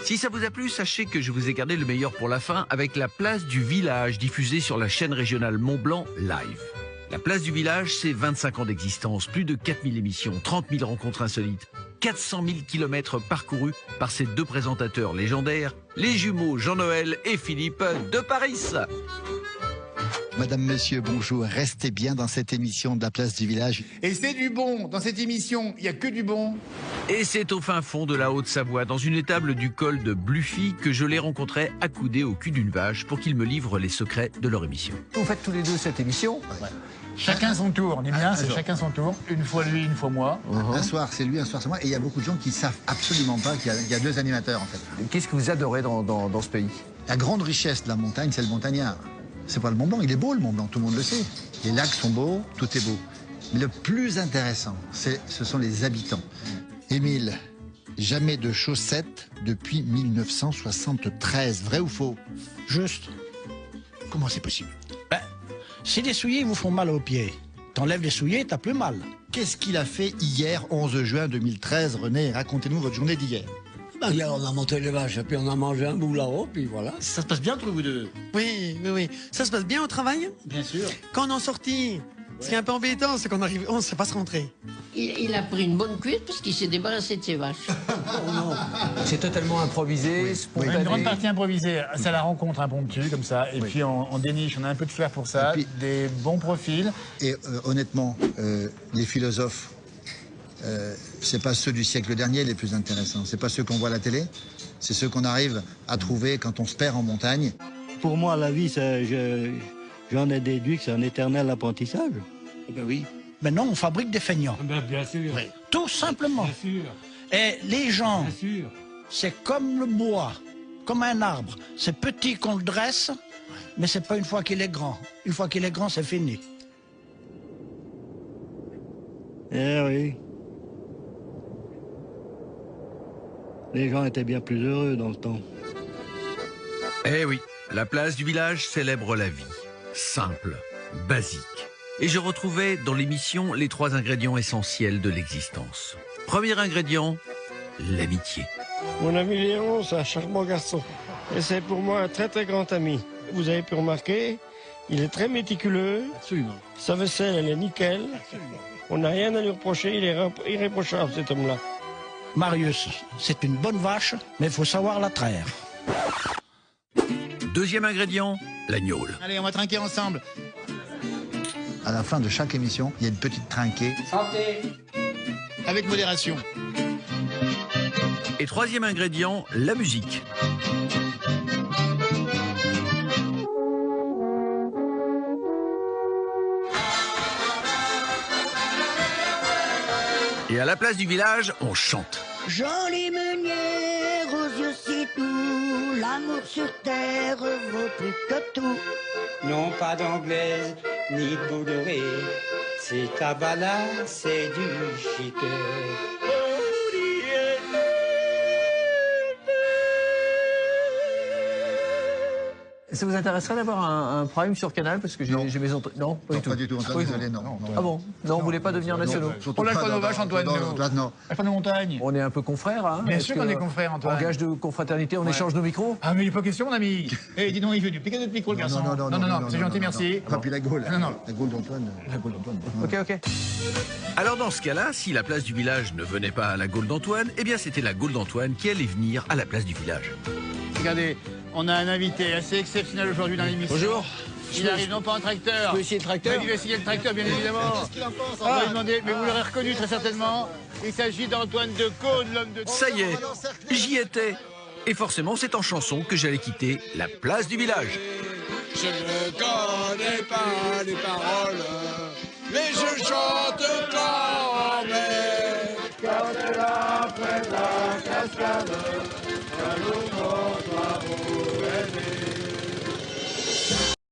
Si ça vous a plu, sachez que je vous ai gardé le meilleur pour la fin avec la place du village diffusée sur la chaîne régionale Mont Blanc Live. La place du village, c'est 25 ans d'existence, plus de 4000 émissions, 30 000 rencontres insolites, 400 000 kilomètres parcourus par ces deux présentateurs légendaires, les jumeaux Jean-Noël et Philippe de Paris. Madame, monsieur, bonjour. Restez bien dans cette émission de la place du village. Et c'est du bon. Dans cette émission, il n'y a que du bon. Et c'est au fin fond de la Haute-Savoie, dans une étable du col de Bluffy, que je les rencontrais accoudés au cul d'une vache pour qu'ils me livrent les secrets de leur émission. Vous faites tous les deux cette émission. Ouais. Chacun son tour, on est bien, c'est chacun son tour. Une fois lui, une fois moi. Un soir c'est lui, un soir c'est moi. Et il y a beaucoup de gens qui savent absolument pas qu'il y a deux animateurs en fait. Qu'est-ce que vous adorez dans ce pays? La grande richesse de la montagne, c'est le montagnard. C'est pas le Mont Blanc, il est beau le Mont Blanc, tout le monde le sait. Les lacs sont beaux, tout est beau. Mais le plus intéressant, ce sont les habitants. Émile, jamais de chaussettes depuis 1973, vrai ou faux? Juste. Comment c'est possible? Ben, si les souliers vous font mal aux pieds, t'enlèves les souliers, t'as plus mal. Qu'est-ce qu'il a fait hier, 11 juin 2013, René? Racontez-nous votre journée d'hier. Ben, hier, on a monté les vaches, et puis on a mangé un bout là-haut, puis voilà. Ça se passe bien entre vous deux? Oui. Ça se passe bien au travail? Bien sûr. Quand on en sortit, ce qui est un peu embêtant, c'est qu'on arrive, on ne sait pas se rentrer. Il a pris une bonne cuite parce qu'il s'est débarrassé de ses vaches. Oh non. C'est totalement improvisé, spontané. Une grande partie improvisée, c'est la rencontre impromptue comme ça. Et puis on déniche, on a un peu de flair pour ça, puis, des bons profils. Et honnêtement, les philosophes, c'est pas ceux du siècle dernier les plus intéressants. C'est pas ceux qu'on voit à la télé. C'est ceux qu'on arrive à trouver quand on se perd en montagne. Pour moi, la vie, j'en ai déduit que c'est un éternel apprentissage. Eh ben oui. Maintenant, on fabrique des feignants. Ben, bien sûr. Oui. Tout simplement. Bien sûr. Et les gens, Bien sûr. c'est comme le bois, comme un arbre. C'est petit qu'on le dresse, mais c'est pas une fois qu'il est grand. Une fois qu'il est grand, c'est fini. Eh oui. Les gens étaient bien plus heureux dans le temps. Eh oui, la place du village célèbre la vie. Simple, basique. Et je retrouvais dans l'émission les 3 ingrédients essentiels de l'existence. Premier ingrédient, l'amitié. Mon ami Léon, c'est un charmant garçon. Et c'est pour moi un très très grand ami. Vous avez pu remarquer, il est très méticuleux. Absolument. Sa vaisselle, elle est nickel. Absolument. On n'a rien à lui reprocher, il est irréprochable cet homme-là. Marius, c'est une bonne vache, mais il faut savoir la traire. Deuxième ingrédient, l'agneau. Allez, on va trinquer ensemble. À la fin de chaque émission, il y a une petite trinquée. Santé. Avec modération. Et troisième ingrédient, la musique. Et à la place du village, on chante. Jolie meunière aux yeux si doux, l'amour sur terre vaut plus que tout. Non pas d'anglaise, ni de Baudelaire, c'est Tabala, c'est du chiquet. Ça vous intéresserait d'avoir un prime sur Canal? Parce que j'ai mes entrées. Non, pas du tout. Antoine, désolé, non. Ah bon? Non, vous voulez pas devenir nationaux? On lâche pas nos vaches, Antoine. Non. Lâche pas nos montagnes. On est un peu confrères, hein? Bien sûr qu'on est confrères, Antoine. En gage de confraternité, on échange nos micros? Ah, mais il n'est pas question, mon ami. Eh, dis donc, il veut du piquet de micro, le garçon. Non, c'est gentil, merci. Ah, puis la Gaule. Non. La Gaule d'Antoine. Ok. Alors dans ce cas-là, si la place du village ne venait pas à la Gaule d'Antoine, eh bien c'était la Gaule d'Antoine qui allait venir à la place du village. Regardez, on a un invité assez exceptionnel aujourd'hui dans l'émission. Bonjour. Il arrive non pas en tracteur. Je peux essayer le tracteur? Il va essayer le tracteur, bien évidemment. Qu'est-ce qu'il en pense? On va lui demander, mais vous l'aurez reconnu très certainement. Il s'agit d'Antoine de Caunes, l'homme de... Ça y est, j'y étais. Et forcément, c'est en chanson que j'allais quitter la place du village. Je ne connais pas les paroles, mais je chante quand même. Quand elle a fait la cascade, un nouveau